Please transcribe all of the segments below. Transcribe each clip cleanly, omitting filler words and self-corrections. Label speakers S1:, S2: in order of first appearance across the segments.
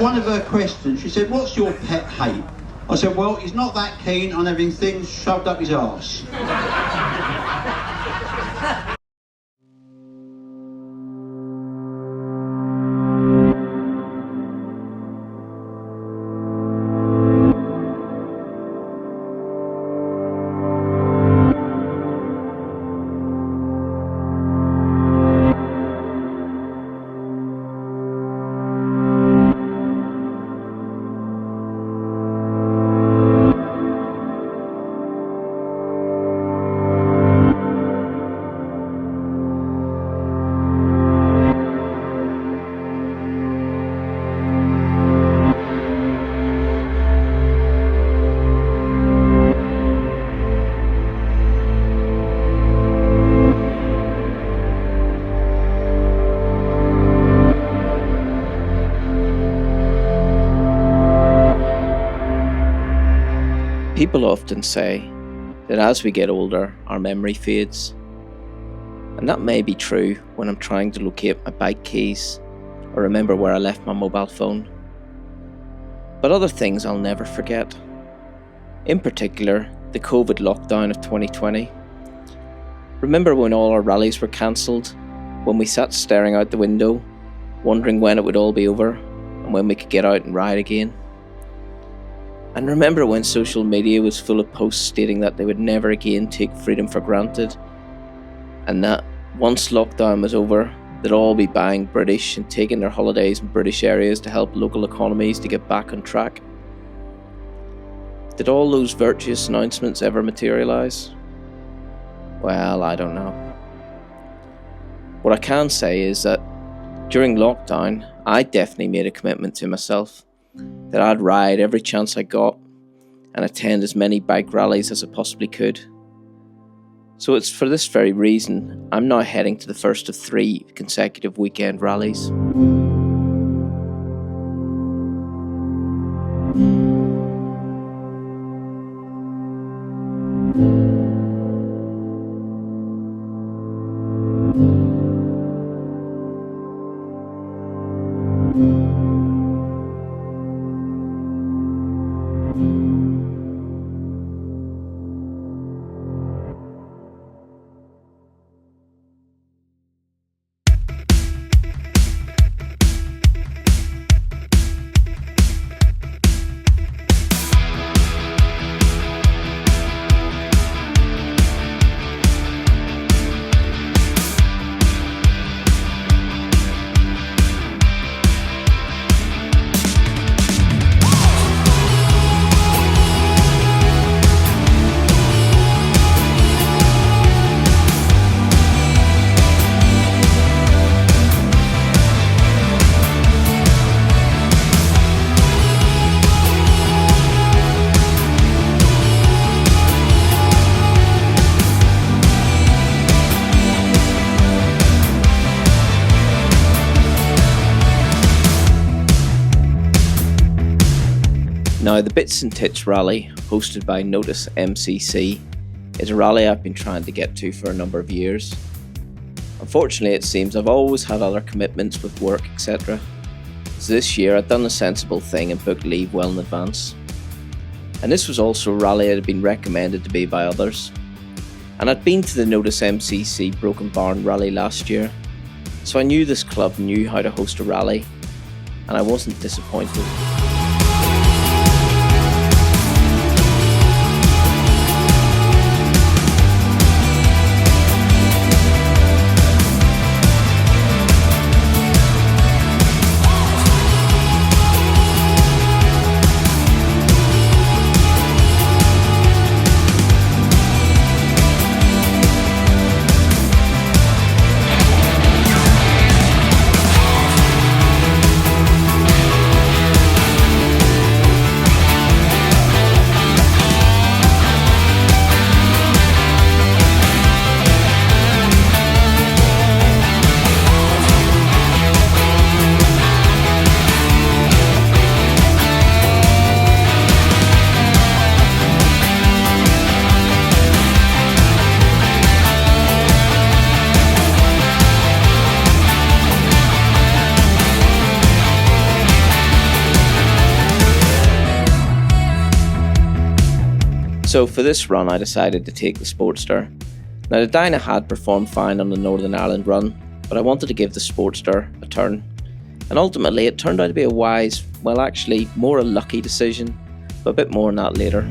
S1: one of her questions, she said, what's your pet hate? I said, well, he's not that keen on having things shoved up his arse.
S2: People often say that as we get older, our memory fades. And that may be true when I'm trying to locate my bike keys or remember where I left my mobile phone. But other things I'll never forget. In particular, the COVID lockdown of 2020. Remember when all our rallies were cancelled, when we sat staring out the window, wondering when it would all be over and when we could get out and ride again? And remember when social media was full of posts stating that they would never again take freedom for granted, and that once lockdown was over, they'd all be buying British and taking their holidays in British areas to help local economies to get back on track? Did all those virtuous announcements ever materialise? Well, I don't know. What I can say is that during lockdown, I definitely made a commitment to myself that I'd ride every chance I got and attend as many bike rallies as I possibly could. So it's for this very reason I'm now heading to the first of 3 consecutive weekend rallies. Now, the Bits and Tits rally, hosted by NOTAS MCC, is a rally I've been trying to get to for a number of years. Unfortunately, it seems I've always had other commitments with work, etc. So this year I'd done the sensible thing and booked leave well in advance. And this was also a rally that had been recommended to me by others. And I'd been to the NOTAS MCC Broken Barn rally last year, so I knew this club knew how to host a rally, and I wasn't disappointed. So for this run I decided to take the Sportster. Now the Dyna had performed fine on the Northern Ireland run, but I wanted to give the Sportster a turn. And ultimately it turned out to be a wise, well actually more a lucky decision, but a bit more on that later.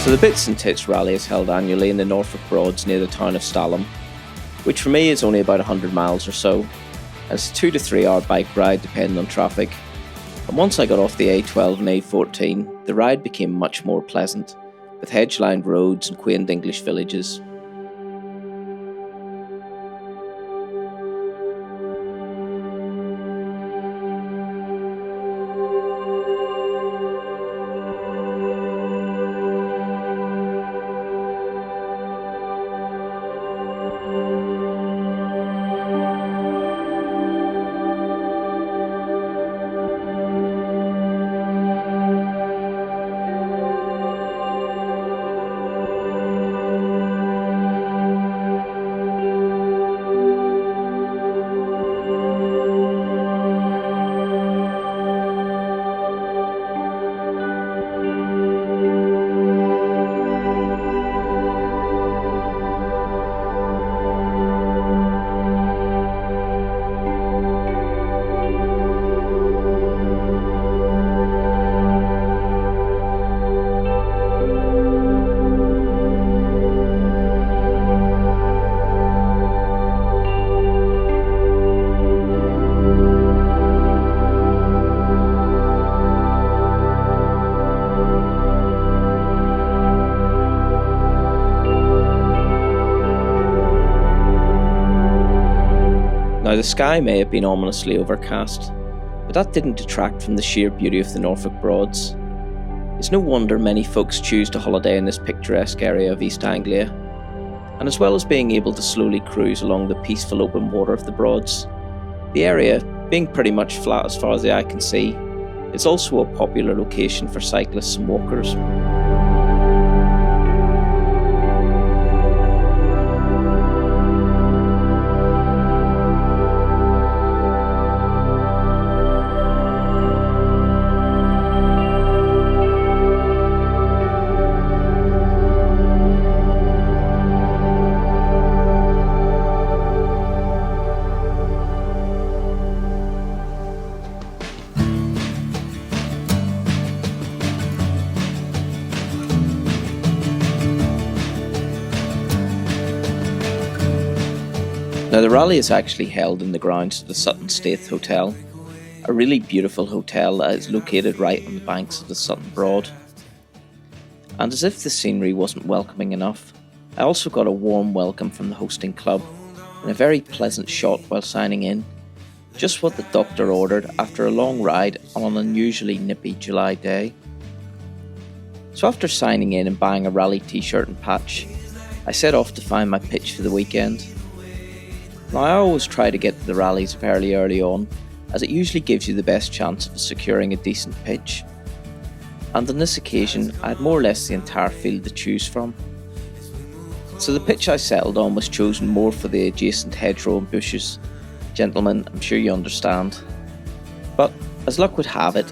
S2: So the Bits and Tits rally is held annually in the Norfolk Broads near the town of Stalham, which for me is only about 100 miles or so, and it's a 2 to 3 hour bike ride depending on traffic. And once I got off the A12 and A14, the ride became much more pleasant, with hedge-lined roads and quaint English villages. Now the sky may have been ominously overcast, but that didn't detract from the sheer beauty of the Norfolk Broads. It's no wonder many folks choose to holiday in this picturesque area of East Anglia, and as well as being able to slowly cruise along the peaceful open water of the Broads, the area, being pretty much flat as far as the eye can see, is also a popular location for cyclists and walkers. Now the rally is actually held in the grounds of the Sutton Staithe Hotel, a really beautiful hotel that is located right on the banks of the Sutton Broad. And as if the scenery wasn't welcoming enough, I also got a warm welcome from the hosting club and a very pleasant shot while signing in, just what the doctor ordered after a long ride on an unusually nippy July day. So after signing in and buying a rally t-shirt and patch, I set off to find my pitch for the weekend. Now I always try to get to the rallies fairly early on, as it usually gives you the best chance of securing a decent pitch. And on this occasion I had more or less the entire field to choose from. So the pitch I settled on was chosen more for the adjacent hedgerow and bushes. Gentlemen, I'm sure you understand. But as luck would have it,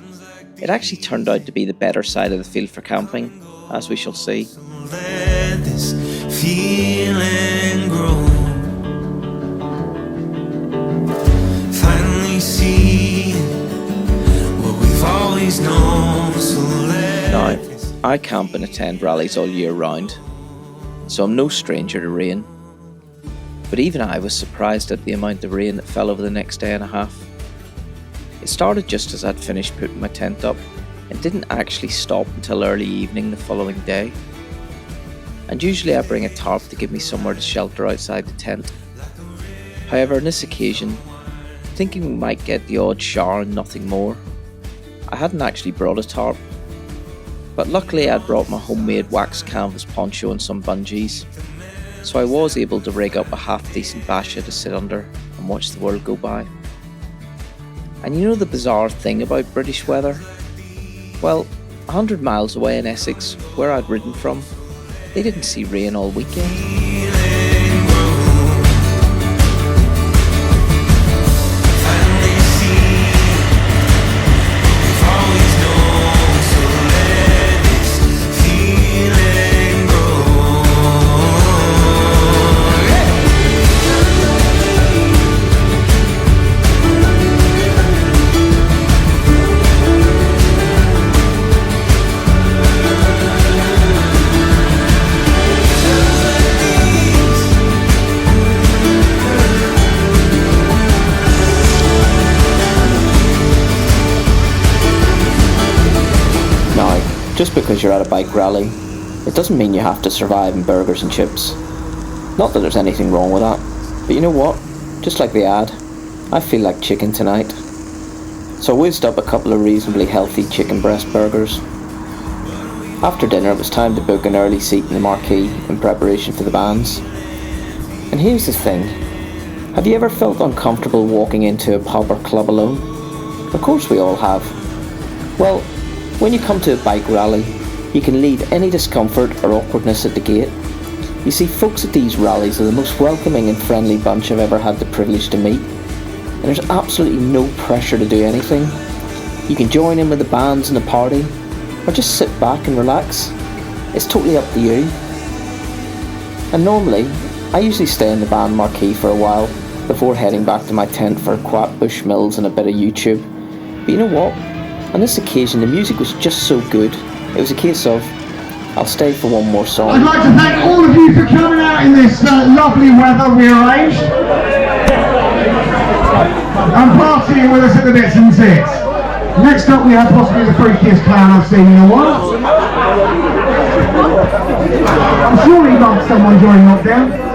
S2: it actually turned out to be the better side of the field for camping, as we shall see.
S3: Let this feeling grow. Finally see what we've always known so
S2: I camp and attend rallies all year round, so I'm no stranger to rain. But even I was surprised at the amount of rain that fell over the next day and a half. It started just as I'd finished putting my tent up and didn't actually stop until early evening the following day. And usually I bring a tarp to give me somewhere to shelter outside the tent. However, on this occasion, thinking we might get the odd shower and nothing more, I hadn't actually brought a tarp. But luckily I'd brought my homemade wax canvas poncho and some bungees, so I was able to rig up a half-decent basha to sit under and watch the world go by. And you know the bizarre thing about British weather? Well, 100 miles away in Essex, where I'd ridden from, they didn't see rain all weekend. Just because you're at a bike rally, it doesn't mean you have to survive on burgers and chips. Not that there's anything wrong with that, but you know what? Just like the ad, I feel like chicken tonight. So I whizzed up a couple of reasonably healthy chicken breast burgers. After dinner it was time to book an early seat in the marquee in preparation for the bands. And here's the thing, have you ever felt uncomfortable walking into a pub or club alone? Of course we all have. Well, when you come to a bike rally, you can leave any discomfort or awkwardness at the gate. You see, folks at these rallies are the most welcoming and friendly bunch I've ever had the privilege to meet. And there's absolutely no pressure to do anything. You can join in with the bands and the party, or just sit back and relax. It's totally up to you. And normally, I usually stay in the band marquee for a while before heading back to my tent for a quack Bushmills and a bit of YouTube. But you know what? On this occasion, the music was just so good, it was a case of, I'll stay for one more song.
S4: I'd like to thank all of you for coming out in this lovely weather we arranged. And partying with us at the Tits and Tits. Next up we have possibly the freakiest clown I've seen in a while. I'm sure he bumped someone during lockdown.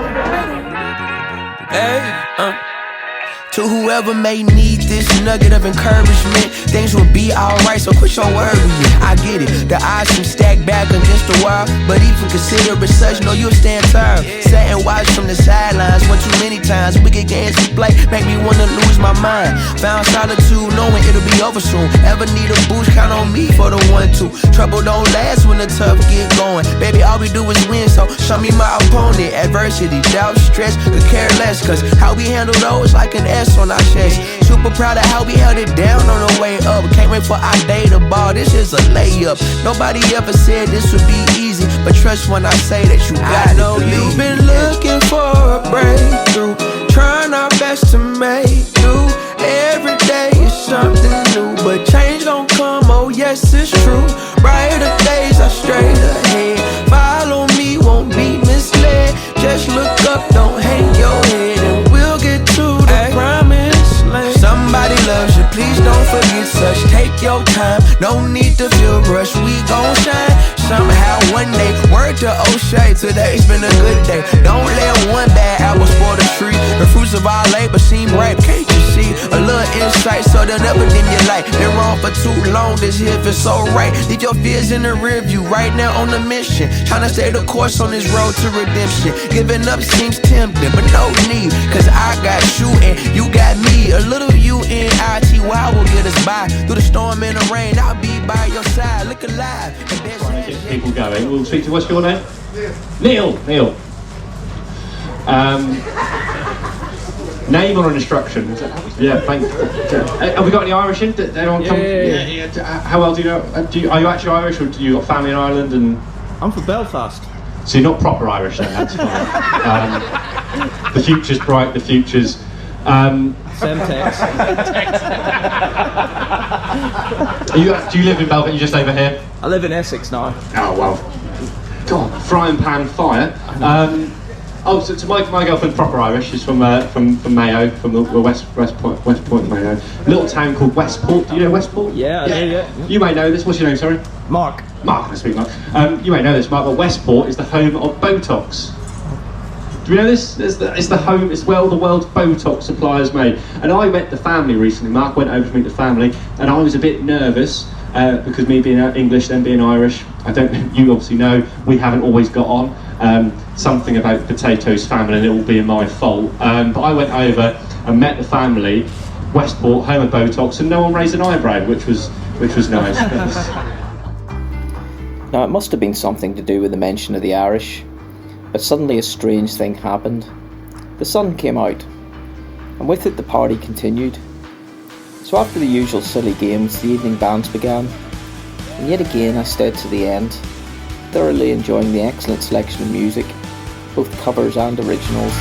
S3: To whoever may need this nugget of encouragement, things will be alright, so quit your worry. I get it, the odds seem stacked back against the wall, but even consider it such, know you'll stand tall. Sat and watch from the sidelines one too many times. Wicked games we play make me wanna lose my mind. Found solitude knowing it'll be over soon. Ever need a boost, count on me for the 1-2. Trouble don't last when the tough get going. Baby, all we do is win, so show me my opponent. Adversity, doubt, stress, could care less, cause how we handle those like an S on our chest. Super proud of how we held it down on the way up. Can't wait for our day to ball, this is a layup. Nobody ever said this would be easy, but trust when I say that you got it. I know you've been looking for a breakthrough, trying our best to make do. Every day is something new, but change gon' come, oh yes it's true. Brighter days are straight ahead. Follow me, won't be misled. Just look up, don't hang your head, and we'll get to the promised land. Somebody loves you, please don't forget such. Take your time, no need to feel rushed. We gon' shine somehow one day. Word to O'Shea, today's been a good day. Don't let one bad apple spoil the tree. The fruits of our labor seem ripe, can't you see? A little insight so they'll never dim your light. Been wrong for too long, this here feels so right. Leave your fears in the rear view, right now on the mission. Tryna stay the course on this road to redemption. Giving up seems tempting, but no need, cause I got you and you got me. A little UNITY will get us by. Through the storm and the rain, I'll be by your side. Look alive.
S5: Get people going. We'll speak to, what's your name? Neil. Neil. Name or an instruction? Yeah, thank you. Have we got any Irish in? Did anyone come? Yeah. How well do you know? Are you actually Irish, or do you got family in Ireland? And
S6: I'm from Belfast.
S5: So you're not proper Irish then, that's fine. The future's bright, the future's...
S6: Semtex.
S5: Do you live in Belfast? You just over here?
S6: I live in Essex now.
S5: Oh well. God, frying pan fire. So my girlfriend's proper Irish. She's from Mayo, from the West Point Mayo. A little town called Westport. Do you know Westport?
S6: Yeah, I do, yeah.
S5: You may know this. What's your name? Sorry.
S6: Mark.
S5: Mark, I speak Mark. You may know this, Mark, but Westport is the home of Botox. Do you know this? It's the home. It's where all the world's Botox suppliers made. And I met the family recently. Mark went over to meet the family, and I was a bit nervous because me being English, them being Irish. You obviously know we haven't always got on. Something about potatoes family, and it will be my fault. But I went over and met the family, Westport, home of Botox, and no one raised an eyebrow, which was nice.
S2: Now it must have been something to do with the mention of the Irish, but suddenly a strange thing happened. The sun came out, and with it the party continued. So after the usual silly games, the evening bands began, and yet again I stayed to the end, thoroughly enjoying the excellent selection of music, both covers and originals.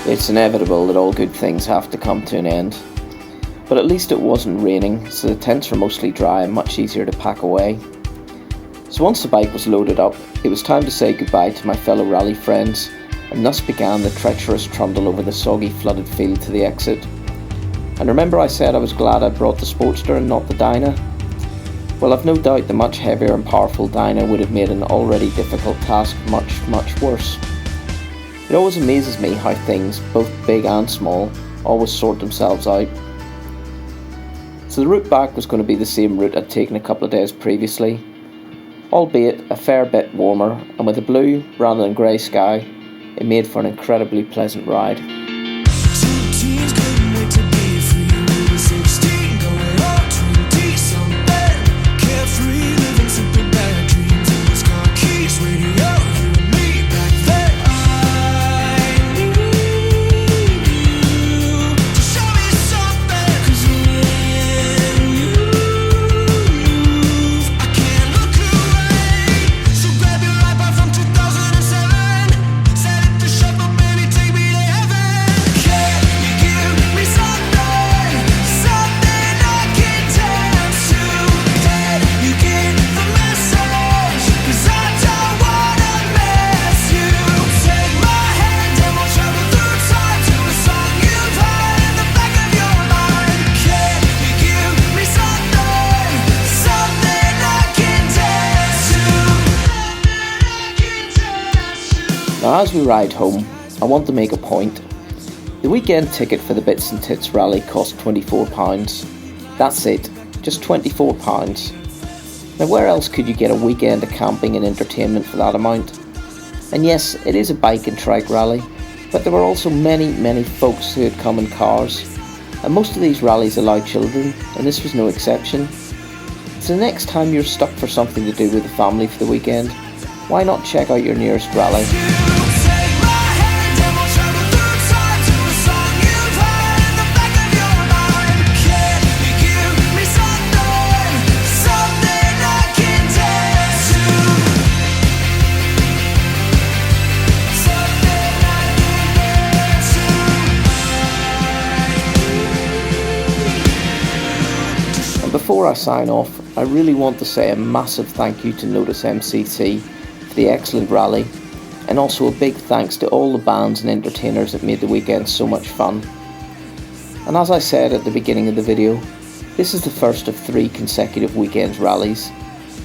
S2: It's inevitable that all good things have to come to an end, but at least it wasn't raining, so the tents were mostly dry and much easier to pack away. So once the bike was loaded up, it was time to say goodbye to my fellow rally friends, and thus began the treacherous trundle over the soggy flooded field to the exit. And remember I said I was glad I brought the Sportster and not the Dyna? Well, I've no doubt the much heavier and powerful Dyna would have made an already difficult task much worse. It always amazes me how things, both big and small, always sort themselves out. So the route back was going to be the same route I'd taken a couple of days previously, albeit a fair bit warmer, and with a blue rather than grey sky, it made for an incredibly pleasant ride. Now as we ride home, I want to make a point. The weekend ticket for the Bits and Tits rally cost £24. That's it, just £24. Now where else could you get a weekend of camping and entertainment for that amount? And yes, it is a bike and trike rally, but there were also many folks who had come in cars, and most of these rallies allow children, and this was no exception. So the next time you're stuck for something to do with the family for the weekend, why not check out your nearest rally? Before I sign off, I really want to say a massive thank you to NOTAS MCC for the excellent rally, and also a big thanks to all the bands and entertainers that made the weekend so much fun. And as I said at the beginning of the video, this is the first of 3 consecutive weekends rallies,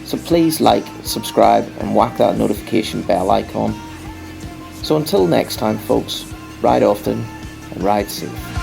S2: so please like, subscribe and whack that notification bell icon. So until next time folks, ride often and ride safe.